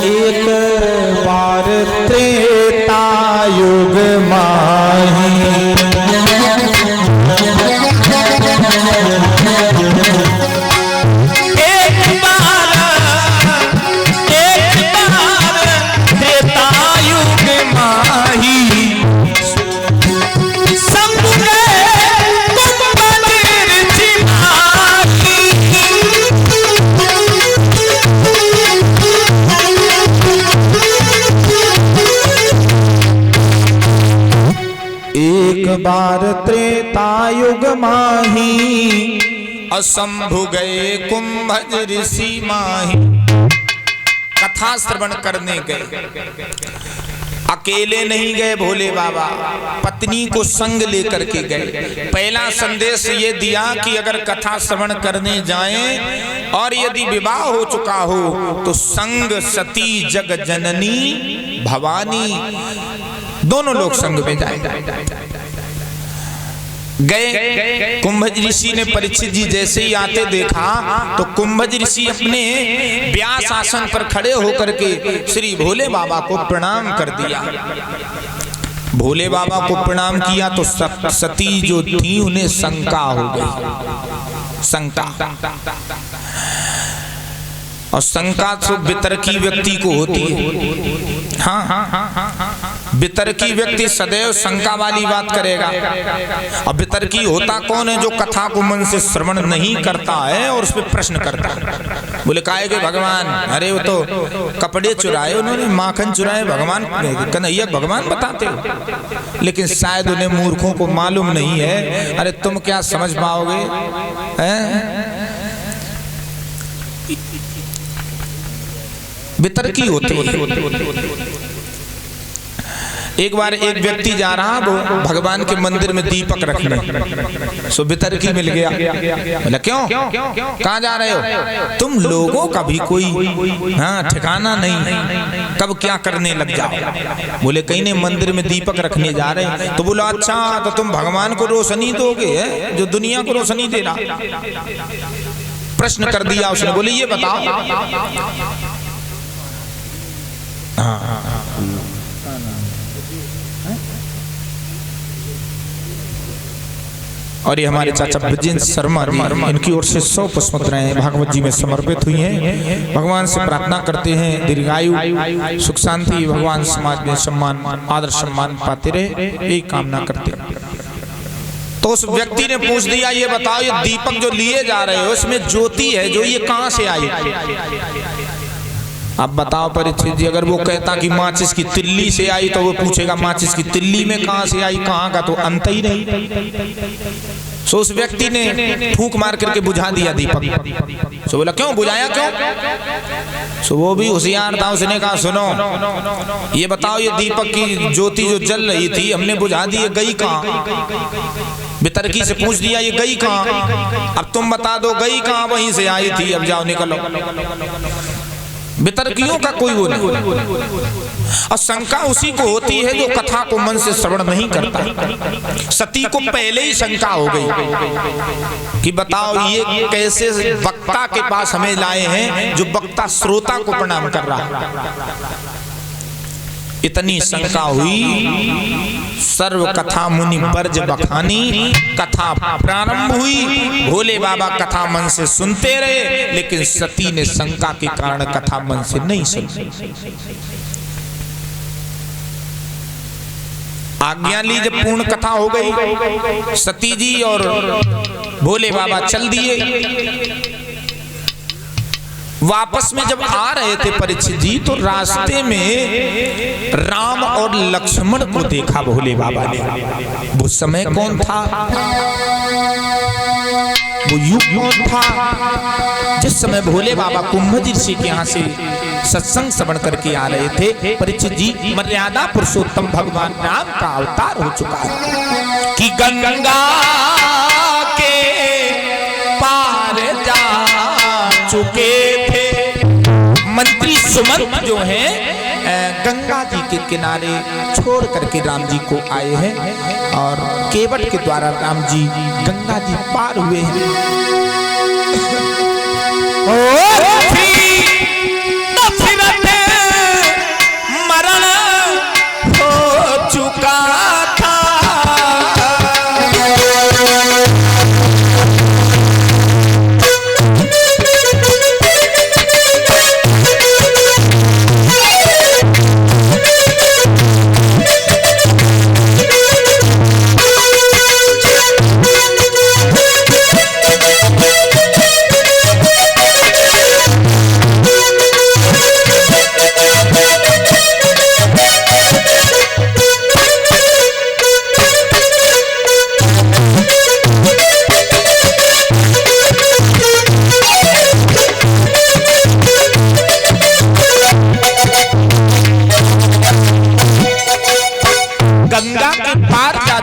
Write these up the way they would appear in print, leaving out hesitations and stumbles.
एक बार त्रेता युग माही, एक बार त्रेता युग माही, असंभु गए कुंभज ऋषि माही। कथा श्रवण करने गए, अकेले नहीं गए भोले बाबा, पत्नी को संग लेकर के गए। पहला संदेश ये दिया कि अगर कथा श्रवण करने जाएं और यदि विवाह हो चुका हो तो संग सती जग जननी भवानी, दोनों लोग संग में जाए। गए कुंभज ऋषि ने परीक्षित जी जैसे ही आते देखा तो कुंभज ऋषि अपने व्यास आसन पर खड़े होकर के श्री भोले बाबा को प्रणाम कर दिया। भोले बाबा को प्रणाम किया तो सती जो थी उन्हें शंका हो गई। शंका, और शंका तो वितर्की व्यक्ति को होती है। हाँ, वितर्की व्यक्ति सदैव शंका वाली बात करेगा। अब वितर्की होता कौन है? जो कथा को मन से श्रवण नहीं करता है और उस पर प्रश्न करता है। बोले काहे के भगवान? अरे वो तो कपड़े चुराए उन्होंने, माखन चुराए, भगवान कन्हैया भगवान बताते हो। लेकिन शायद उन्हें मूर्खों को मालूम नहीं है। अरे तुम क्या समझ पाओगे? वितर्की होते हैं। एक बार एक व्यक्ति जा रहा वो भगवान के मंदिर में दीपक रखने, सो वितर्की मिल गया। बोला क्यों, कहाँ जा रहे हो? तुम लोगों का भी कोई ठिकाना नहीं, कब क्या करने लग जाओ। बोले कहीं ने मंदिर में दीपक रखने जा रहे हैं। तो बोला अच्छा, तो तुम भगवान को रोशनी दोगे जो दुनिया को रोशनी दे रहा? प्रश्न कर दिया उसने। बोले ये बताओ। और ये हमारे चाचा ब्रजेंद्र शर्मा जी, इनकी ओर से 100 पुष्पमुद्राएं भागवत जी में समर्पित हुई हैं। भगवान से प्रार्थना करते हैं दीर्घायु सुख शांति, भगवान समाज में सम्मान आदर सम्मान पाते रहे, यही कामना करते हैं। तो उस व्यक्ति ने पूछ दिया ये बताओ, ये दीपक जो लिए जा रहे हो इसमें ज्योति है जो, ये कहां से आई? अब बताओ परीक्षित जी, अगर वो कहता कि माचिस की तिल्ली से आई तो वो पूछेगा माचिस की तिल्ली में कहां से आई, कहां का तो अंत ही नहीं। सो उस व्यक्ति ने फूंक मार करके बुझा दिया दीपक। सो बोला क्यों बुझाया, क्यों? सो वो भी होशियार था, उसने कहा सुनो ये बताओ, ये दीपक की ज्योति जो जल रही थी हमने बुझा दी, गई कहां? वितर्की से पूछ दिया ये गई कहां? अब तुम बता दो गई कहां, वहीं से आई थी, अब जाओ निकलो। वितर्कियों का कोई वो नहीं। और शंका उसी को होती है जो कथा को मन से श्रवण नहीं करता। सती को पहले ही शंका हो गई कि बताओ ये कैसे वक्ता के पास हमें लाए हैं जो वक्ता श्रोता को प्रणाम कर रहा है। इतनी शंका हुई, सर्व कथा मुनि बर्ज बखानी, कथा प्रारंभ हुई। भोले बाबा कथा मन से सुनते रहे, लेकिन सती ने शंका के कारण कथा मन से नहीं सुनी। आज्ञा ली, जब पूर्ण कथा हो गई, सती जी और भोले बाबा चल दिए। वापस में जब आ रहे थे परीक्षित जी तो रास्ते में राम और लक्ष्मण को देखा भोले बाबा ने। वो समय कौन था? वो युग कौन था जिस समय भोले बाबा कुंभज ऋषि के यहाँ से सत्संग श्रवण करके आ रहे थे? परीक्षित जी, मर्यादा पुरुषोत्तम भगवान राम का अवतार हो चुका है कि गंगा के पार जा चुके थे। मंत्री सुमंत जो हैं गंगा जी के किनारे छोड़ करके राम जी को आए हैं और केवट के द्वारा राम जी गंगा जी पार हुए हैं। दशरथ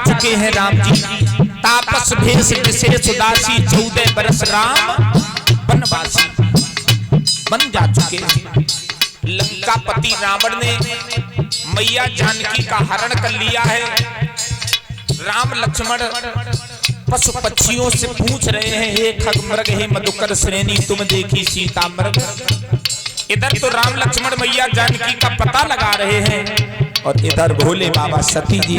चुके हैं राम जी। तापस भेष विशेष उदासी 14 बरस राम वनवासी बन जा चुके हैं। लंकापति रावण ने मैया जानकी का हरण कर लिया है। राम लक्ष्मण पशु पक्षियों से पूछ रहे हैं, हे खगमृग हे मधुकर श्रेणी तुम देखी सीता मृग। इधर तो राम लक्ष्मण मैया जानकी का पता लगा रहे हैं और इधर भोले बाबा सती जी।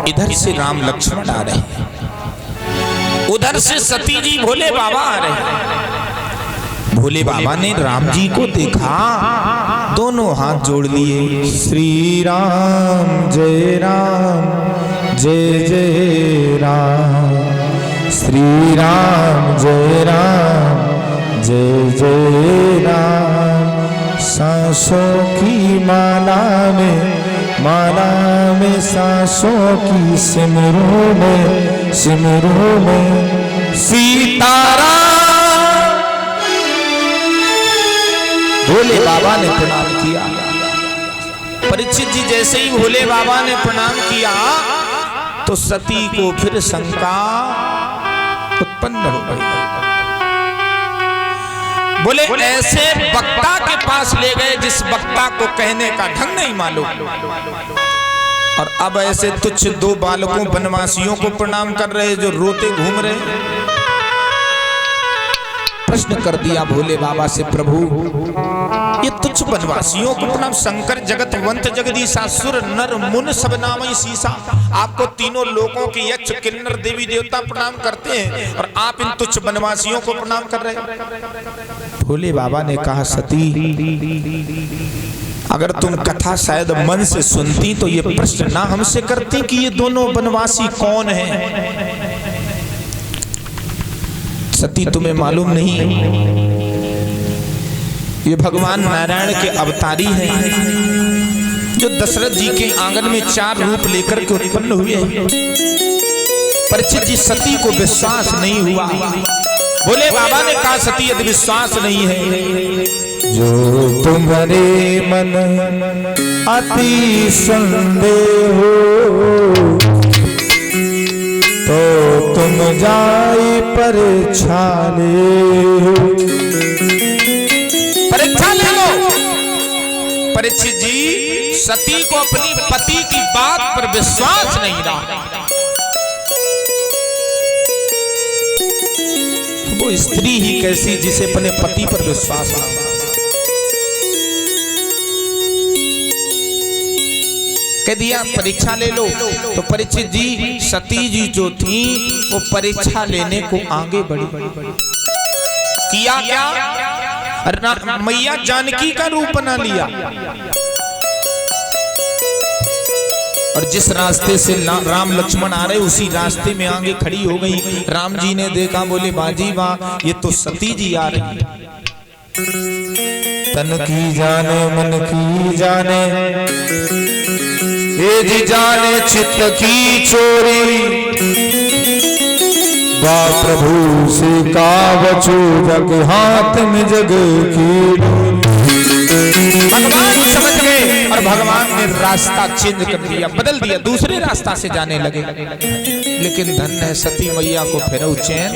इधर से राम लक्ष्मण आ रहे हैं, उधर से सती जी भोले बाबा आ रहे हैं। भोले बाबा ने राम जी को देखा, दोनों हाथ जोड़ लिए, श्री राम जय जय राम, श्री राम जय जय राम। सांसों की माला में सांसों की सिमरों में सीताराम। भोले बाबा ने प्रणाम किया। परीक्षित जी जैसे ही भोले बाबा ने प्रणाम किया तो सती को फिर शंका उत्पन्न हो गई। बोले ऐसे वक्ता के पास ले गए जिस वक्ता को कहने का ढंग नहीं मालूम, और अब ऐसे तुच्छ 2 बालकों वनवासियों को प्रणाम कर रहे जो रोते घूम रहे। प्रश्न कर दिया भोले बाबा से, प्रभु ये तुच्छ वनवासियों को प्रणाम, शंकर जगतवंत जगदीशासुर नर मुन सब नामई सीसा, आपको तीनों लोकों के यक्ष किन्नर देवी देवता प्रणाम करते हैं और आप इन तुच्छ वनवासियों को प्रणाम कर रहे हैं। भोले बाबा ने कहा, सती अगर तुम कथा शायद मन से सुनती तो ये प्रश्न ना हमसे करती कि ये दोनों वनवासी कौन हैं। सती तुम्हें मालूम नहीं, ये भगवान नारायण के अवतारी हैं जो दशरथ जी के आंगन में 4 रूप लेकर के उत्पन्न हुए हैं। परीक्षित जी सती को विश्वास नहीं हुआ। भोले बाबा ने कहा, सती यदि विश्वास नहीं है, जो तुम्हारे मन अति संदेह हो तो तुम जाए परीक्षा ले लो। परीक्षित जी सती को अपनी पति की बात पर विश्वास नहीं रहा। वो स्त्री ही कैसी जिसे अपने पति पर विश्वास ना। कह दिया परीक्षा ले लो। तो परीक्षित जी सती जी जो थी वो परीक्षा लेने को आगे बढ़ी। किया क्या? मैया जानकी का रूप बना लिया और जिस रास्ते से राम लक्ष्मण आ रहे उसी रास्ते में आगे खड़ी हो गई। राम जी ने देखा, बोले बाजी वाह, ये तो सती जी आ रही। तन की जाने मन की जाने ये जी जाने चित्त की चोरी, बा प्रभु से का बचो जग हाथ में जग की। भगवान समझ गए और भगवान ने रास्ता चेंज कर दिया, बदल दिया, दूसरे रास्ता से जाने लगे। लेकिन धन्य है सती मैया को फिर चैन,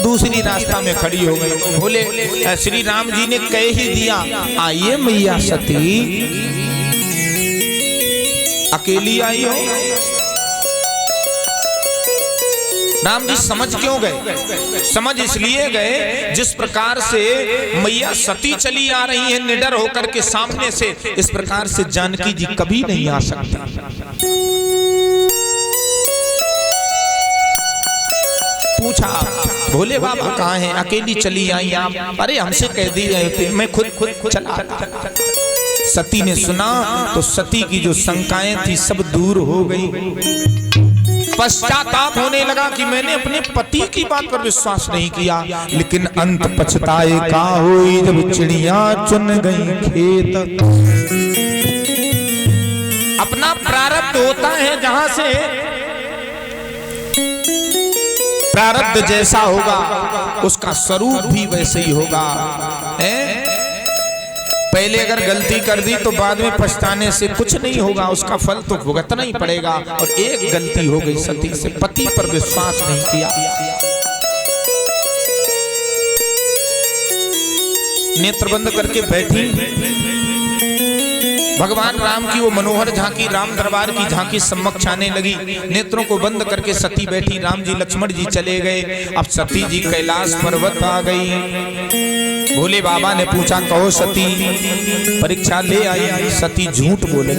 दूसरी रास्ता में खड़ी हो गई। बोले श्री राम जी ने कह ही दिया, आइए मैया सती, अकेली आई हो। राम जी समझ क्यों गए? समझ इसलिए गए, जिस प्रकार से मैया सती चली आ रही है निडर होकर के सामने से, इस प्रकार से जानकी जी कभी नहीं आ सकती। पूछा, भोले बाबा कहाँ हैं? अकेली चली आई आप? अरे हमसे कह दी, मैं खुद चला। सती ने सुना तो सती की जो शंकाएं थी सब दूर हो गई। पश्चाताप होने लगा कि मैंने अपने पति की बात पर विश्वास नहीं किया, लेकिन अंत पछताए का हुई जब चिड़िया चुन गई खेत। अपना प्रारब्ध होता है, जहां से प्रारब्ध जैसा होगा उसका स्वरूप भी वैसे ही होगा। पहले अगर गलती कर दी तो बाद में पछताने से कुछ नहीं होगा, उसका फल तो भुगतना ही पड़ेगा। और एक गलती हो गई सती से, पति पर विश्वास नहीं किया। नेत्र बंद करके बैठी, भगवान राम की वो मनोहर झांकी, राम दरबार की झांकी सम्मुख आने लगी। नेत्रों को बंद करके सती बैठी, राम जी लक्ष्मण जी चले गए। अब सती जी कैलाश पर्वत आ गई। भोले बाबा ने पूछा, कहो सती, परीक्षा ले आई? सती झूठ बोले,